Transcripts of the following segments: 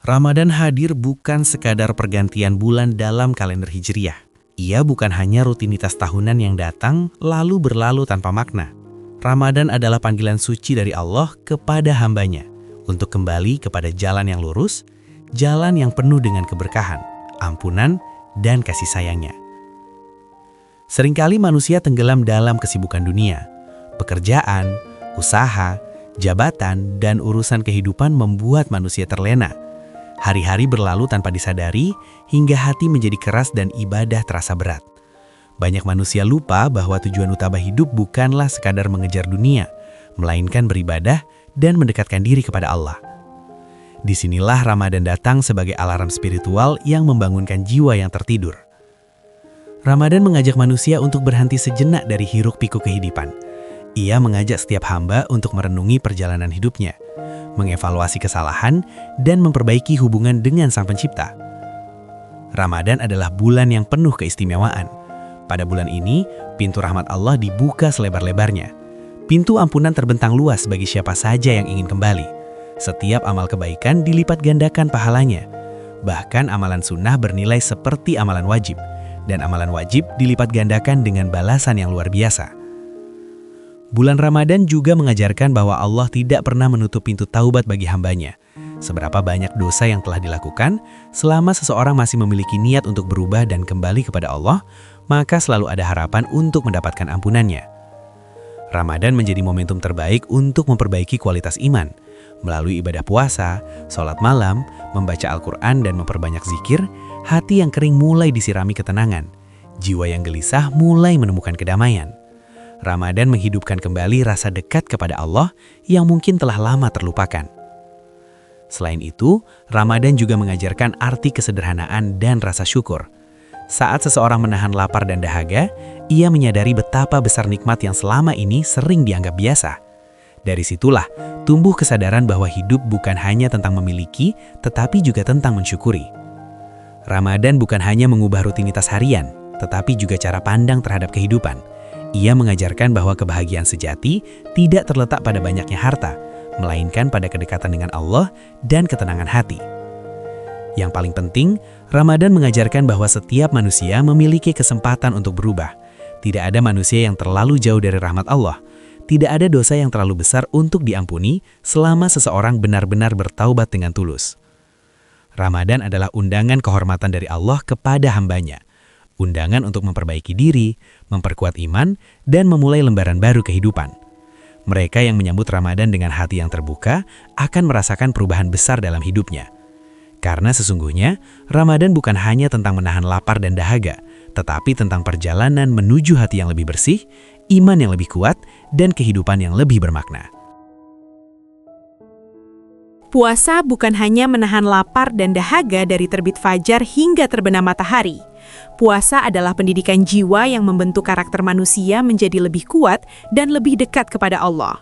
Ramadan hadir bukan sekadar pergantian bulan dalam kalender Hijriah. Ia bukan hanya rutinitas tahunan yang datang lalu berlalu tanpa makna. Ramadan adalah panggilan suci dari Allah kepada hambanya untuk kembali kepada jalan yang lurus, jalan yang penuh dengan keberkahan, ampunan, dan kasih sayangnya. Seringkali manusia tenggelam dalam kesibukan dunia. Pekerjaan, usaha, jabatan, dan urusan kehidupan membuat manusia terlena. Hari-hari berlalu tanpa disadari hingga hati menjadi keras dan ibadah terasa berat. Banyak manusia lupa bahwa tujuan utama hidup bukanlah sekadar mengejar dunia, melainkan beribadah dan mendekatkan diri kepada Allah. Disinilah Ramadan datang sebagai alarm spiritual yang membangunkan jiwa yang tertidur. Ramadan mengajak manusia untuk berhenti sejenak dari hiruk-pikuk kehidupan. Ia mengajak setiap hamba untuk merenungi perjalanan hidupnya, mengevaluasi kesalahan, dan memperbaiki hubungan dengan Sang Pencipta. Ramadan adalah bulan yang penuh keistimewaan. Pada bulan ini, pintu rahmat Allah dibuka selebar-lebarnya. Pintu ampunan terbentang luas bagi siapa saja yang ingin kembali. Setiap amal kebaikan dilipat gandakan pahalanya. Bahkan amalan sunnah bernilai seperti amalan wajib, dan amalan wajib dilipat gandakan dengan balasan yang luar biasa. Bulan Ramadan juga mengajarkan bahwa Allah tidak pernah menutup pintu taubat bagi hambanya. Seberapa banyak dosa yang telah dilakukan, selama seseorang masih memiliki niat untuk berubah dan kembali kepada Allah, maka selalu ada harapan untuk mendapatkan ampunannya. Ramadan menjadi momentum terbaik untuk memperbaiki kualitas iman. Melalui ibadah puasa, sholat malam, membaca Al-Quran dan memperbanyak zikir, hati yang kering mulai disirami ketenangan. Jiwa yang gelisah mulai menemukan kedamaian. Ramadan menghidupkan kembali rasa dekat kepada Allah yang mungkin telah lama terlupakan. Selain itu, Ramadan juga mengajarkan arti kesederhanaan dan rasa syukur. Saat seseorang menahan lapar dan dahaga, ia menyadari betapa besar nikmat yang selama ini sering dianggap biasa. Dari situlah tumbuh kesadaran bahwa hidup bukan hanya tentang memiliki, tetapi juga tentang mensyukuri. Ramadan bukan hanya mengubah rutinitas harian, tetapi juga cara pandang terhadap kehidupan. Ia mengajarkan bahwa kebahagiaan sejati tidak terletak pada banyaknya harta, melainkan pada kedekatan dengan Allah dan ketenangan hati. Yang paling penting, Ramadan mengajarkan bahwa setiap manusia memiliki kesempatan untuk berubah. Tidak ada manusia yang terlalu jauh dari rahmat Allah. Tidak ada dosa yang terlalu besar untuk diampuni selama seseorang benar-benar bertaubat dengan tulus. Ramadan adalah undangan kehormatan dari Allah kepada hambanya. Undangan untuk memperbaiki diri, memperkuat iman, dan memulai lembaran baru kehidupan. Mereka yang menyambut Ramadan dengan hati yang terbuka akan merasakan perubahan besar dalam hidupnya. Karena sesungguhnya, Ramadan bukan hanya tentang menahan lapar dan dahaga, tetapi tentang perjalanan menuju hati yang lebih bersih, iman yang lebih kuat, dan kehidupan yang lebih bermakna. Puasa bukan hanya menahan lapar dan dahaga dari terbit fajar hingga terbenam matahari. Puasa adalah pendidikan jiwa yang membentuk karakter manusia menjadi lebih kuat dan lebih dekat kepada Allah.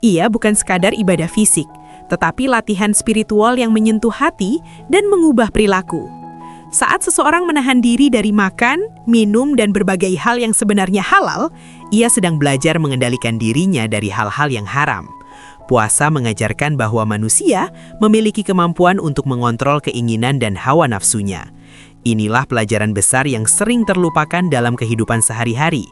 Ia bukan sekadar ibadah fisik, tetapi latihan spiritual yang menyentuh hati dan mengubah perilaku. Saat seseorang menahan diri dari makan, minum, dan berbagai hal yang sebenarnya halal, ia sedang belajar mengendalikan dirinya dari hal-hal yang haram. Puasa mengajarkan bahwa manusia memiliki kemampuan untuk mengontrol keinginan dan hawa nafsunya. Inilah pelajaran besar yang sering terlupakan dalam kehidupan sehari-hari.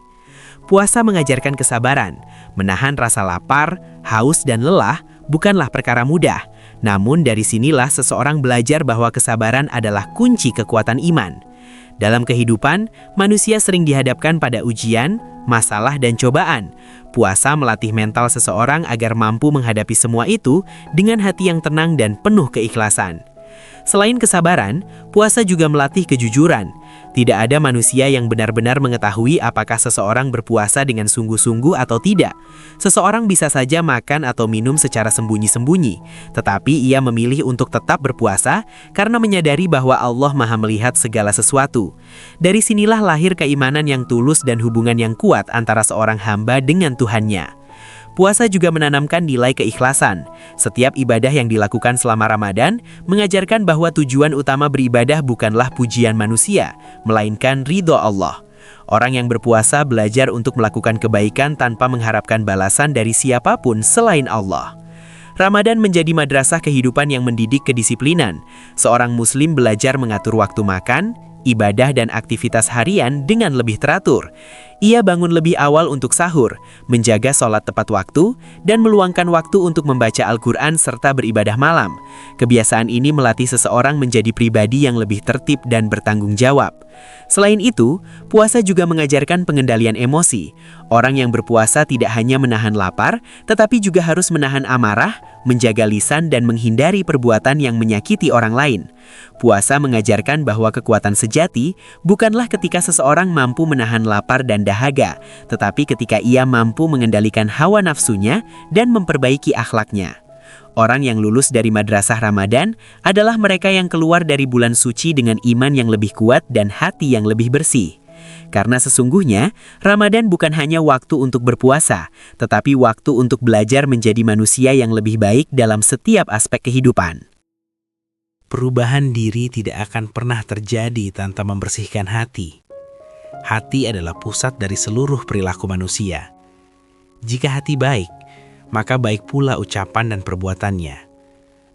Puasa mengajarkan kesabaran, menahan rasa lapar, haus, dan lelah bukanlah perkara mudah. Namun dari sinilah seseorang belajar bahwa kesabaran adalah kunci kekuatan iman. Dalam kehidupan, manusia sering dihadapkan pada ujian, masalah, dan cobaan. Puasa melatih mental seseorang agar mampu menghadapi semua itu dengan hati yang tenang dan penuh keikhlasan. Selain kesabaran, puasa juga melatih kejujuran. Tidak ada manusia yang benar-benar mengetahui apakah seseorang berpuasa dengan sungguh-sungguh atau tidak. Seseorang bisa saja makan atau minum secara sembunyi-sembunyi, tetapi ia memilih untuk tetap berpuasa karena menyadari bahwa Allah Maha melihat segala sesuatu. Dari sinilah lahir keimanan yang tulus dan hubungan yang kuat antara seorang hamba dengan Tuhannya. Puasa juga menanamkan nilai keikhlasan. Setiap ibadah yang dilakukan selama Ramadan mengajarkan bahwa tujuan utama beribadah bukanlah pujian manusia, melainkan ridho Allah. Orang yang berpuasa belajar untuk melakukan kebaikan tanpa mengharapkan balasan dari siapapun selain Allah. Ramadan menjadi madrasah kehidupan yang mendidik kedisiplinan. Seorang muslim belajar mengatur waktu makan, ibadah dan aktivitas harian dengan lebih teratur. Ia bangun lebih awal untuk sahur, menjaga sholat tepat waktu, dan meluangkan waktu untuk membaca Al-Quran serta beribadah malam. Kebiasaan ini melatih seseorang menjadi pribadi yang lebih tertib dan bertanggung jawab. Selain itu, puasa juga mengajarkan pengendalian emosi. Orang yang berpuasa tidak hanya menahan lapar, tetapi juga harus menahan amarah, menjaga lisan dan menghindari perbuatan yang menyakiti orang lain. Puasa mengajarkan bahwa kekuatan sejati bukanlah ketika seseorang mampu menahan lapar dan dahaga, tetapi ketika ia mampu mengendalikan hawa nafsunya dan memperbaiki akhlaknya. Orang yang lulus dari madrasah Ramadan adalah mereka yang keluar dari bulan suci dengan iman yang lebih kuat dan hati yang lebih bersih. Karena sesungguhnya, Ramadan bukan hanya waktu untuk berpuasa, tetapi waktu untuk belajar menjadi manusia yang lebih baik dalam setiap aspek kehidupan. Perubahan diri tidak akan pernah terjadi tanpa membersihkan hati. Hati adalah pusat dari seluruh perilaku manusia. Jika hati baik, maka baik pula ucapan dan perbuatannya.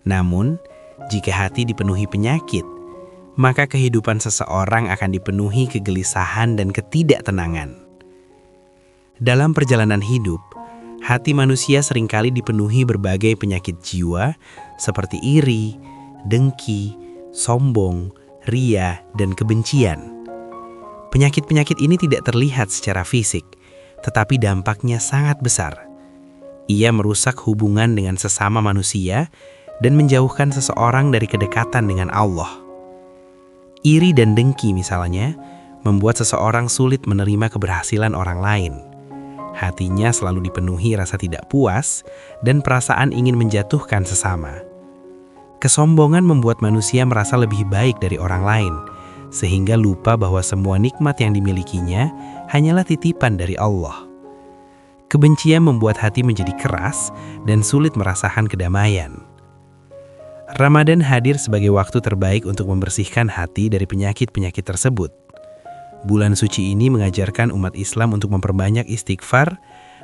Namun, jika hati dipenuhi penyakit, maka kehidupan seseorang akan dipenuhi kegelisahan dan ketidaktenangan. Dalam perjalanan hidup, hati manusia seringkali dipenuhi berbagai penyakit jiwa seperti iri, dengki, sombong, ria, dan kebencian. Penyakit-penyakit ini tidak terlihat secara fisik, tetapi dampaknya sangat besar. Ia merusak hubungan dengan sesama manusia dan menjauhkan seseorang dari kedekatan dengan Allah. Iri dan dengki misalnya, membuat seseorang sulit menerima keberhasilan orang lain. Hatinya selalu dipenuhi rasa tidak puas dan perasaan ingin menjatuhkan sesama. Kesombongan membuat manusia merasa lebih baik dari orang lain, sehingga lupa bahwa semua nikmat yang dimilikinya hanyalah titipan dari Allah. Kebencian membuat hati menjadi keras dan sulit merasakan kedamaian. Ramadan hadir sebagai waktu terbaik untuk membersihkan hati dari penyakit-penyakit tersebut. Bulan suci ini mengajarkan umat Islam untuk memperbanyak istighfar,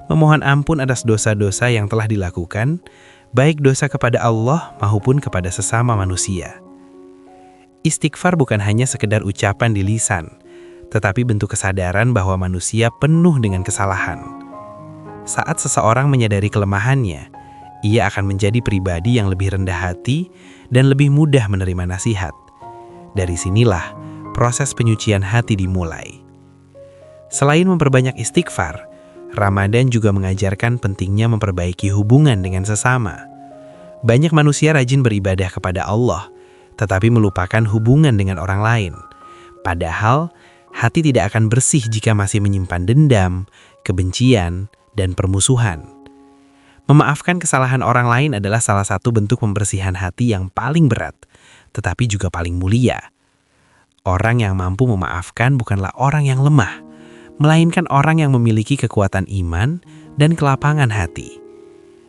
memohon ampun atas dosa-dosa yang telah dilakukan, baik dosa kepada Allah maupun kepada sesama manusia. Istighfar bukan hanya sekedar ucapan di lisan, tetapi bentuk kesadaran bahwa manusia penuh dengan kesalahan. Saat seseorang menyadari kelemahannya, ia akan menjadi pribadi yang lebih rendah hati dan lebih mudah menerima nasihat. Dari sinilah proses penyucian hati dimulai. Selain memperbanyak istighfar, Ramadan juga mengajarkan pentingnya memperbaiki hubungan dengan sesama. Banyak manusia rajin beribadah kepada Allah, tetapi melupakan hubungan dengan orang lain. Padahal, hati tidak akan bersih jika masih menyimpan dendam, kebencian, dan permusuhan. Memaafkan kesalahan orang lain adalah salah satu bentuk pembersihan hati yang paling berat, tetapi juga paling mulia. Orang yang mampu memaafkan bukanlah orang yang lemah, melainkan orang yang memiliki kekuatan iman dan kelapangan hati.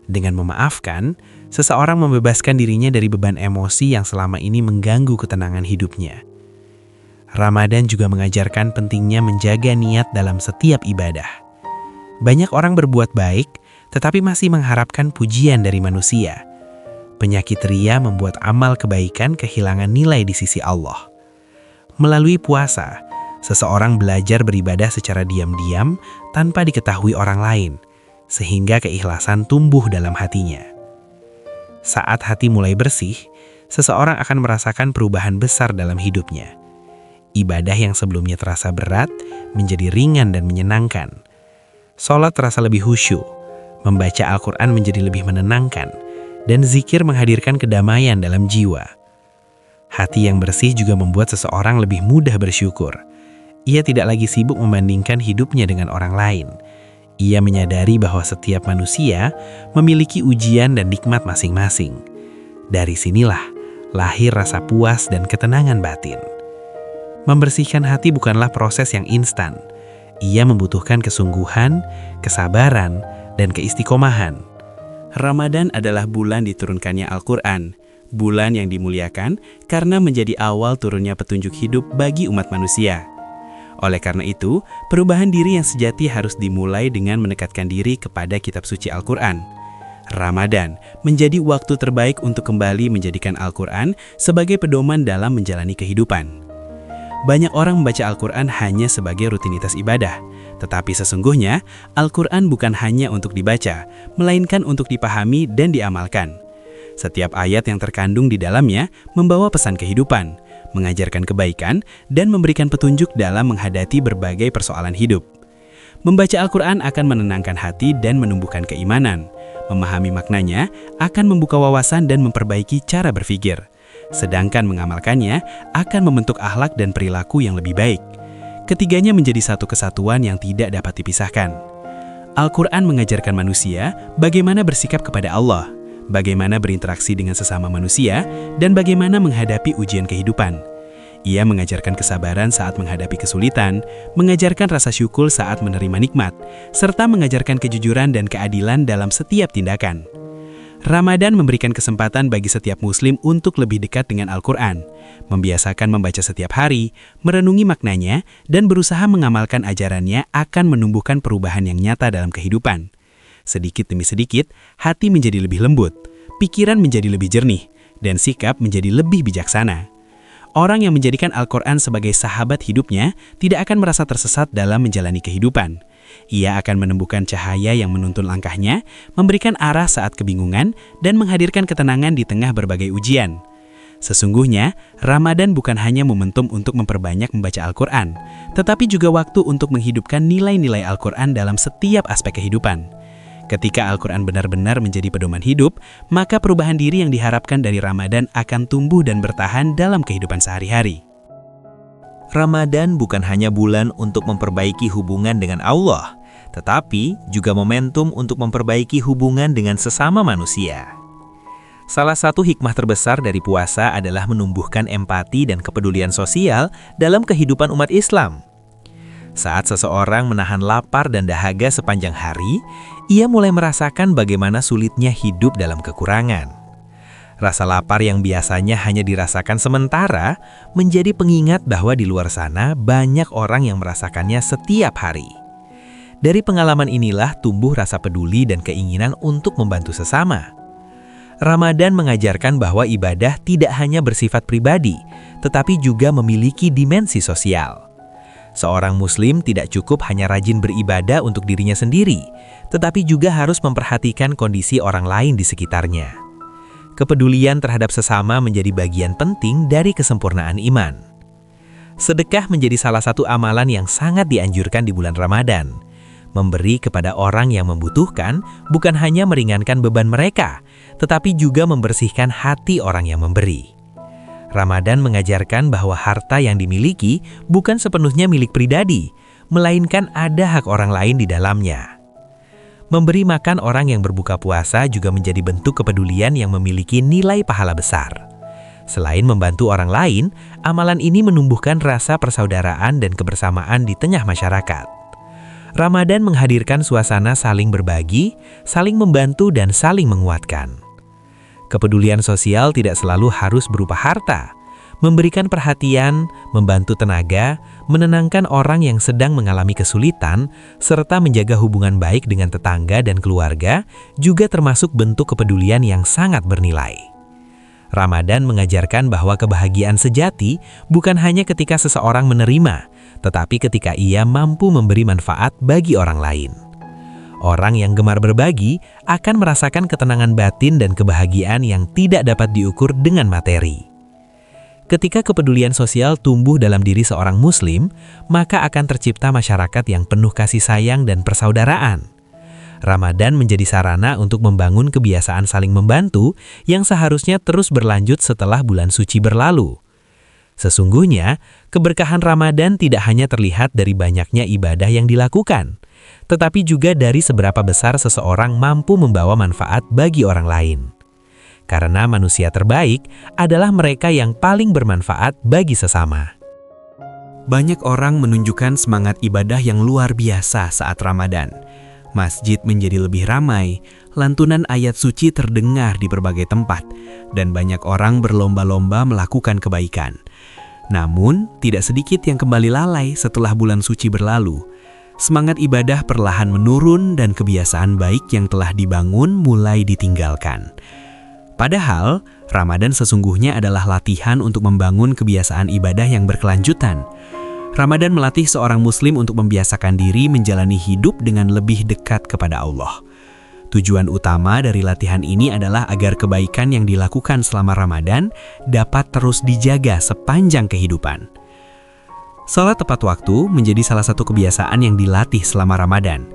Dengan memaafkan, seseorang membebaskan dirinya dari beban emosi yang selama ini mengganggu ketenangan hidupnya. Ramadan juga mengajarkan pentingnya menjaga niat dalam setiap ibadah. Banyak orang berbuat baik, tetapi masih mengharapkan pujian dari manusia. Penyakit ria membuat amal kebaikan kehilangan nilai di sisi Allah. Melalui puasa, seseorang belajar beribadah secara diam-diam tanpa diketahui orang lain, sehingga keikhlasan tumbuh dalam hatinya. Saat hati mulai bersih, seseorang akan merasakan perubahan besar dalam hidupnya. Ibadah yang sebelumnya terasa berat menjadi ringan dan menyenangkan. Sholat terasa lebih khusyuk, membaca Al-Quran menjadi lebih menenangkan, dan zikir menghadirkan kedamaian dalam jiwa. Hati yang bersih juga membuat seseorang lebih mudah bersyukur. Ia tidak lagi sibuk membandingkan hidupnya dengan orang lain. Ia menyadari bahwa setiap manusia memiliki ujian dan nikmat masing-masing. Dari sinilah lahir rasa puas dan ketenangan batin. Membersihkan hati bukanlah proses yang instan. Ia membutuhkan kesungguhan, kesabaran, dan keistiqomahan. Ramadan adalah bulan diturunkannya Al-Quran, bulan yang dimuliakan karena menjadi awal turunnya petunjuk hidup bagi umat manusia. Oleh karena itu, perubahan diri yang sejati harus dimulai dengan mendekatkan diri kepada kitab suci Al-Quran. Ramadan menjadi waktu terbaik untuk kembali menjadikan Al-Quran sebagai pedoman dalam menjalani kehidupan. Banyak orang membaca Al-Quran hanya sebagai rutinitas ibadah, tetapi sesungguhnya Al-Quran bukan hanya untuk dibaca, melainkan untuk dipahami dan diamalkan. Setiap ayat yang terkandung di dalamnya membawa pesan kehidupan, mengajarkan kebaikan, dan memberikan petunjuk dalam menghadapi berbagai persoalan hidup. Membaca Al-Quran akan menenangkan hati dan menumbuhkan keimanan. Memahami maknanya akan membuka wawasan dan memperbaiki cara berpikir. Sedangkan mengamalkannya akan membentuk akhlak dan perilaku yang lebih baik. Ketiganya menjadi satu kesatuan yang tidak dapat dipisahkan. Al-Quran mengajarkan manusia bagaimana bersikap kepada Allah, bagaimana berinteraksi dengan sesama manusia, dan bagaimana menghadapi ujian kehidupan. Ia mengajarkan kesabaran saat menghadapi kesulitan, mengajarkan rasa syukur saat menerima nikmat, serta mengajarkan kejujuran dan keadilan dalam setiap tindakan. Ramadan memberikan kesempatan bagi setiap muslim untuk lebih dekat dengan Al-Quran, membiasakan membaca setiap hari, merenungi maknanya, dan berusaha mengamalkan ajarannya akan menumbuhkan perubahan yang nyata dalam kehidupan. Sedikit demi sedikit, hati menjadi lebih lembut, pikiran menjadi lebih jernih, dan sikap menjadi lebih bijaksana. Orang yang menjadikan Al-Quran sebagai sahabat hidupnya tidak akan merasa tersesat dalam menjalani kehidupan. Ia akan menemukan cahaya yang menuntun langkahnya, memberikan arah saat kebingungan, dan menghadirkan ketenangan di tengah berbagai ujian. Sesungguhnya, Ramadan bukan hanya momentum untuk memperbanyak membaca Al-Quran, tetapi juga waktu untuk menghidupkan nilai-nilai Al-Quran dalam setiap aspek kehidupan. Ketika Al-Quran benar-benar menjadi pedoman hidup, maka perubahan diri yang diharapkan dari Ramadan akan tumbuh dan bertahan dalam kehidupan sehari-hari. Ramadan bukan hanya bulan untuk memperbaiki hubungan dengan Allah, tetapi juga momentum untuk memperbaiki hubungan dengan sesama manusia. Salah satu hikmah terbesar dari puasa adalah menumbuhkan empati dan kepedulian sosial dalam kehidupan umat Islam. Saat seseorang menahan lapar dan dahaga sepanjang hari, ia mulai merasakan bagaimana sulitnya hidup dalam kekurangan. Rasa lapar yang biasanya hanya dirasakan sementara, menjadi pengingat bahwa di luar sana banyak orang yang merasakannya setiap hari. Dari pengalaman inilah tumbuh rasa peduli dan keinginan untuk membantu sesama. Ramadan mengajarkan bahwa ibadah tidak hanya bersifat pribadi, tetapi juga memiliki dimensi sosial. Seorang muslim tidak cukup hanya rajin beribadah untuk dirinya sendiri, tetapi juga harus memperhatikan kondisi orang lain di sekitarnya. Kepedulian terhadap sesama menjadi bagian penting dari kesempurnaan iman. Sedekah menjadi salah satu amalan yang sangat dianjurkan di bulan Ramadan. Memberi kepada orang yang membutuhkan bukan hanya meringankan beban mereka, tetapi juga membersihkan hati orang yang memberi. Ramadan mengajarkan bahwa harta yang dimiliki bukan sepenuhnya milik pribadi, melainkan ada hak orang lain di dalamnya. Memberi makan orang yang berbuka puasa juga menjadi bentuk kepedulian yang memiliki nilai pahala besar. Selain membantu orang lain, amalan ini menumbuhkan rasa persaudaraan dan kebersamaan di tengah masyarakat. Ramadan menghadirkan suasana saling berbagi, saling membantu, dan saling menguatkan. Kepedulian sosial tidak selalu harus berupa harta. Memberikan perhatian, membantu tenaga, menenangkan orang yang sedang mengalami kesulitan, serta menjaga hubungan baik dengan tetangga dan keluarga juga termasuk bentuk kepedulian yang sangat bernilai. Ramadan mengajarkan bahwa kebahagiaan sejati bukan hanya ketika seseorang menerima, tetapi ketika ia mampu memberi manfaat bagi orang lain. Orang yang gemar berbagi akan merasakan ketenangan batin dan kebahagiaan yang tidak dapat diukur dengan materi. Ketika kepedulian sosial tumbuh dalam diri seorang muslim, maka akan tercipta masyarakat yang penuh kasih sayang dan persaudaraan. Ramadan menjadi sarana untuk membangun kebiasaan saling membantu yang seharusnya terus berlanjut setelah bulan suci berlalu. Sesungguhnya, keberkahan Ramadan tidak hanya terlihat dari banyaknya ibadah yang dilakukan, tetapi juga dari seberapa besar seseorang mampu membawa manfaat bagi orang lain. Karena manusia terbaik adalah mereka yang paling bermanfaat bagi sesama. Banyak orang menunjukkan semangat ibadah yang luar biasa saat Ramadan. Masjid menjadi lebih ramai, lantunan ayat suci terdengar di berbagai tempat, dan banyak orang berlomba-lomba melakukan kebaikan. Namun, tidak sedikit yang kembali lalai setelah bulan suci berlalu. semangat ibadah perlahan menurun dan kebiasaan baik yang telah dibangun mulai ditinggalkan. Padahal, Ramadan sesungguhnya adalah latihan untuk membangun kebiasaan ibadah yang berkelanjutan. Ramadan melatih seorang muslim untuk membiasakan diri menjalani hidup dengan lebih dekat kepada Allah. Tujuan utama dari latihan ini adalah agar kebaikan yang dilakukan selama Ramadan dapat terus dijaga sepanjang kehidupan. Salat tepat waktu menjadi salah satu kebiasaan yang dilatih selama Ramadan.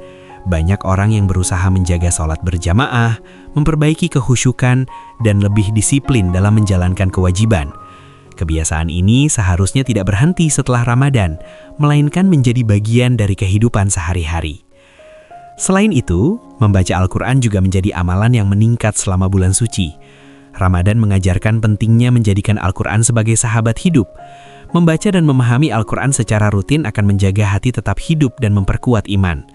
Banyak orang yang berusaha menjaga salat berjamaah, memperbaiki kekhusyukan, dan lebih disiplin dalam menjalankan kewajiban. Kebiasaan ini seharusnya tidak berhenti setelah Ramadan, melainkan menjadi bagian dari kehidupan sehari-hari. Selain itu, membaca Al-Quran juga menjadi amalan yang meningkat selama bulan suci. Ramadan mengajarkan pentingnya menjadikan Al-Quran sebagai sahabat hidup. Membaca dan memahami Al-Quran secara rutin akan menjaga hati tetap hidup dan memperkuat iman.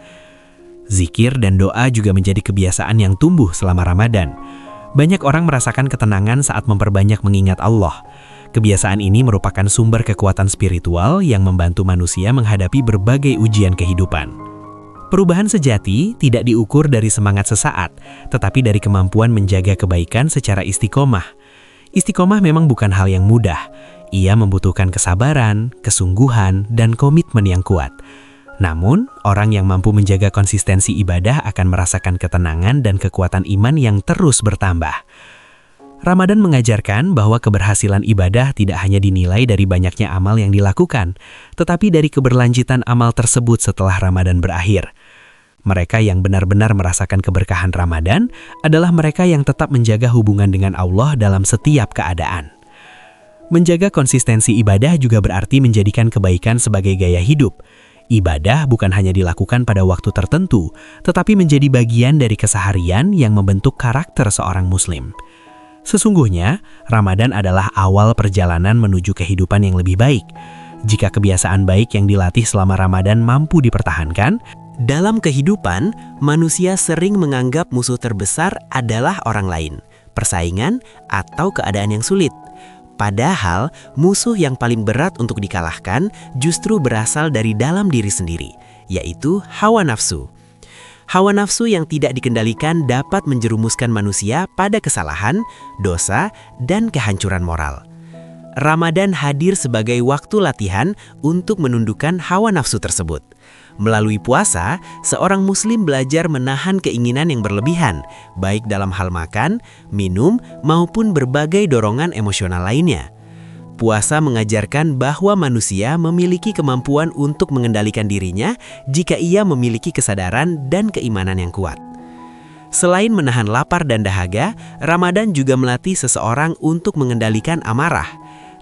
Zikir dan doa juga menjadi kebiasaan yang tumbuh selama Ramadan. Banyak orang merasakan ketenangan saat memperbanyak mengingat Allah. Kebiasaan ini merupakan sumber kekuatan spiritual yang membantu manusia menghadapi berbagai ujian kehidupan. Perubahan sejati tidak diukur dari semangat sesaat, tetapi dari kemampuan menjaga kebaikan secara istiqomah. Istiqomah memang bukan hal yang mudah. Ia membutuhkan kesabaran, kesungguhan, dan komitmen yang kuat. Namun, orang yang mampu menjaga konsistensi ibadah akan merasakan ketenangan dan kekuatan iman yang terus bertambah. Ramadan mengajarkan bahwa keberhasilan ibadah tidak hanya dinilai dari banyaknya amal yang dilakukan, tetapi dari keberlanjutan amal tersebut setelah Ramadan berakhir. Mereka yang benar-benar merasakan keberkahan Ramadan adalah mereka yang tetap menjaga hubungan dengan Allah dalam setiap keadaan. Menjaga konsistensi ibadah juga berarti menjadikan kebaikan sebagai gaya hidup. Ibadah bukan hanya dilakukan pada waktu tertentu, tetapi menjadi bagian dari keseharian yang membentuk karakter seorang muslim. Sesungguhnya, Ramadan adalah awal perjalanan menuju kehidupan yang lebih baik. Jika kebiasaan baik yang dilatih selama Ramadan mampu dipertahankan, dalam kehidupan, manusia sering menganggap musuh terbesar adalah orang lain, persaingan, atau keadaan yang sulit. Padahal, musuh yang paling berat untuk dikalahkan justru berasal dari dalam diri sendiri, yaitu hawa nafsu. Hawa nafsu yang tidak dikendalikan dapat menjerumuskan manusia pada kesalahan, dosa, dan kehancuran moral. Ramadan hadir sebagai waktu latihan untuk menundukkan hawa nafsu tersebut. Melalui puasa, seorang muslim belajar menahan keinginan yang berlebihan, baik dalam hal makan, minum, maupun berbagai dorongan emosional lainnya. Puasa mengajarkan bahwa manusia memiliki kemampuan untuk mengendalikan dirinya jika ia memiliki kesadaran dan keimanan yang kuat. Selain menahan lapar dan dahaga, Ramadan juga melatih seseorang untuk mengendalikan amarah.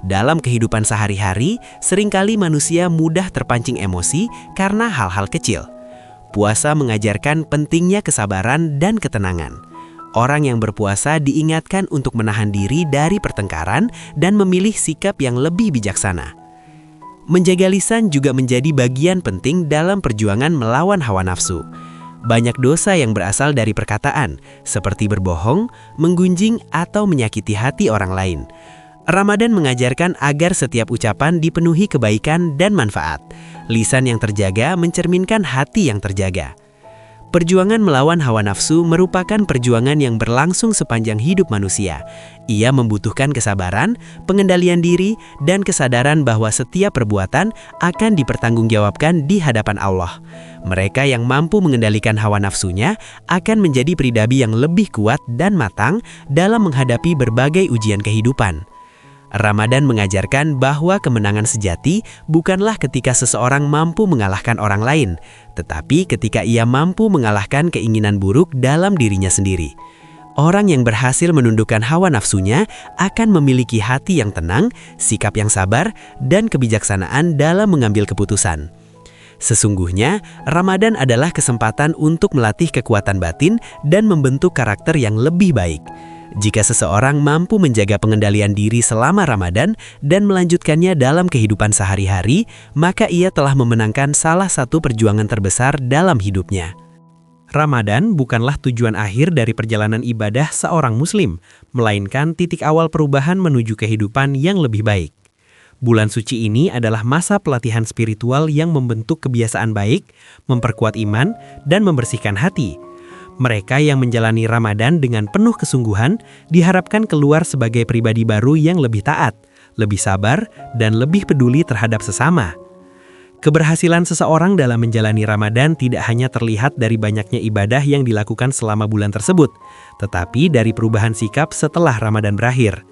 Dalam kehidupan sehari-hari, seringkali manusia mudah terpancing emosi karena hal-hal kecil. Puasa mengajarkan pentingnya kesabaran dan ketenangan. Orang yang berpuasa diingatkan untuk menahan diri dari pertengkaran dan memilih sikap yang lebih bijaksana. Menjaga lisan juga menjadi bagian penting dalam perjuangan melawan hawa nafsu. Banyak dosa yang berasal dari perkataan, seperti berbohong, menggunjing, atau menyakiti hati orang lain. Ramadan mengajarkan agar setiap ucapan dipenuhi kebaikan dan manfaat. Lisan yang terjaga mencerminkan hati yang terjaga. Perjuangan melawan hawa nafsu merupakan perjuangan yang berlangsung sepanjang hidup manusia. Ia membutuhkan kesabaran, pengendalian diri, dan kesadaran bahwa setiap perbuatan akan dipertanggungjawabkan di hadapan Allah. Mereka yang mampu mengendalikan hawa nafsunya akan menjadi pribadi yang lebih kuat dan matang dalam menghadapi berbagai ujian kehidupan. Ramadan mengajarkan bahwa kemenangan sejati bukanlah ketika seseorang mampu mengalahkan orang lain, tetapi ketika ia mampu mengalahkan keinginan buruk dalam dirinya sendiri. Orang yang berhasil menundukkan hawa nafsunya akan memiliki hati yang tenang, sikap yang sabar, dan kebijaksanaan dalam mengambil keputusan. Sesungguhnya, Ramadan adalah kesempatan untuk melatih kekuatan batin dan membentuk karakter yang lebih baik. Jika seseorang mampu menjaga pengendalian diri selama Ramadan dan melanjutkannya dalam kehidupan sehari-hari, maka ia telah memenangkan salah satu perjuangan terbesar dalam hidupnya. Ramadan bukanlah tujuan akhir dari perjalanan ibadah seorang muslim, melainkan titik awal perubahan menuju kehidupan yang lebih baik. Bulan suci ini adalah masa pelatihan spiritual yang membentuk kebiasaan baik, memperkuat iman, dan membersihkan hati. Mereka yang menjalani Ramadan dengan penuh kesungguhan diharapkan keluar sebagai pribadi baru yang lebih taat, lebih sabar, dan lebih peduli terhadap sesama. Keberhasilan seseorang dalam menjalani Ramadan tidak hanya terlihat dari banyaknya ibadah yang dilakukan selama bulan tersebut, tetapi dari perubahan sikap setelah Ramadan berakhir.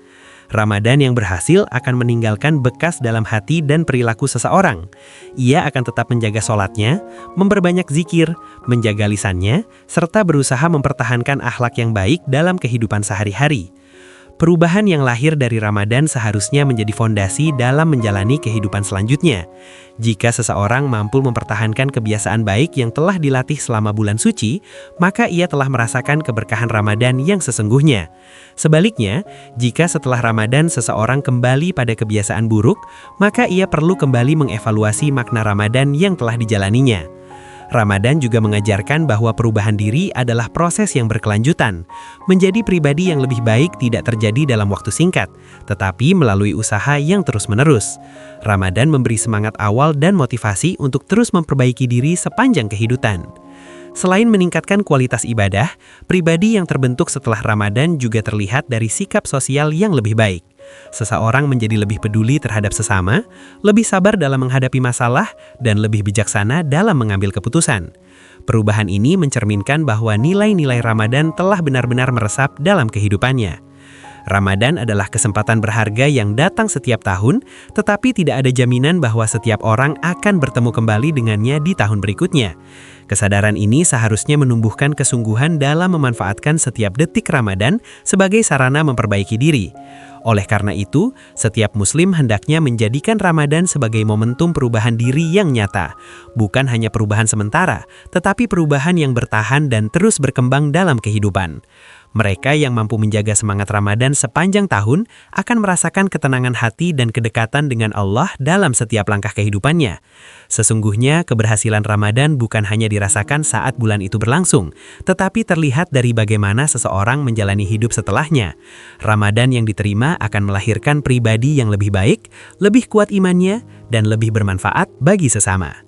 Ramadan yang berhasil akan meninggalkan bekas dalam hati dan perilaku seseorang. Ia akan tetap menjaga sholatnya, memperbanyak zikir, menjaga lisannya, serta berusaha mempertahankan akhlak yang baik dalam kehidupan sehari-hari. Perubahan yang lahir dari Ramadan seharusnya menjadi fondasi dalam menjalani kehidupan selanjutnya. Jika seseorang mampu mempertahankan kebiasaan baik yang telah dilatih selama bulan suci, maka ia telah merasakan keberkahan Ramadan yang sesungguhnya. Sebaliknya, jika setelah Ramadan seseorang kembali pada kebiasaan buruk, maka ia perlu kembali mengevaluasi makna Ramadan yang telah dijalaninya. Ramadan juga mengajarkan bahwa perubahan diri adalah proses yang berkelanjutan. Menjadi pribadi yang lebih baik tidak terjadi dalam waktu singkat, tetapi melalui usaha yang terus-menerus. Ramadan memberi semangat awal dan motivasi untuk terus memperbaiki diri sepanjang kehidupan. Selain meningkatkan kualitas ibadah, pribadi yang terbentuk setelah Ramadan juga terlihat dari sikap sosial yang lebih baik. Seseorang menjadi lebih peduli terhadap sesama, lebih sabar dalam menghadapi masalah, dan lebih bijaksana dalam mengambil keputusan. Perubahan ini mencerminkan bahwa nilai-nilai Ramadan telah benar-benar meresap dalam kehidupannya. Ramadan adalah kesempatan berharga yang datang setiap tahun, tetapi tidak ada jaminan bahwa setiap orang akan bertemu kembali dengannya di tahun berikutnya. Kesadaran ini seharusnya menumbuhkan kesungguhan dalam memanfaatkan setiap detik Ramadan sebagai sarana memperbaiki diri. Oleh karena itu, setiap muslim hendaknya menjadikan Ramadan sebagai momentum perubahan diri yang nyata. Bukan hanya perubahan sementara, tetapi perubahan yang bertahan dan terus berkembang dalam kehidupan. Mereka yang mampu menjaga semangat Ramadan sepanjang tahun akan merasakan ketenangan hati dan kedekatan dengan Allah dalam setiap langkah kehidupannya. Sesungguhnya, keberhasilan Ramadan bukan hanya dirasakan saat bulan itu berlangsung, tetapi terlihat dari bagaimana seseorang menjalani hidup setelahnya. Ramadan yang diterima akan melahirkan pribadi yang lebih baik, lebih kuat imannya, dan lebih bermanfaat bagi sesama.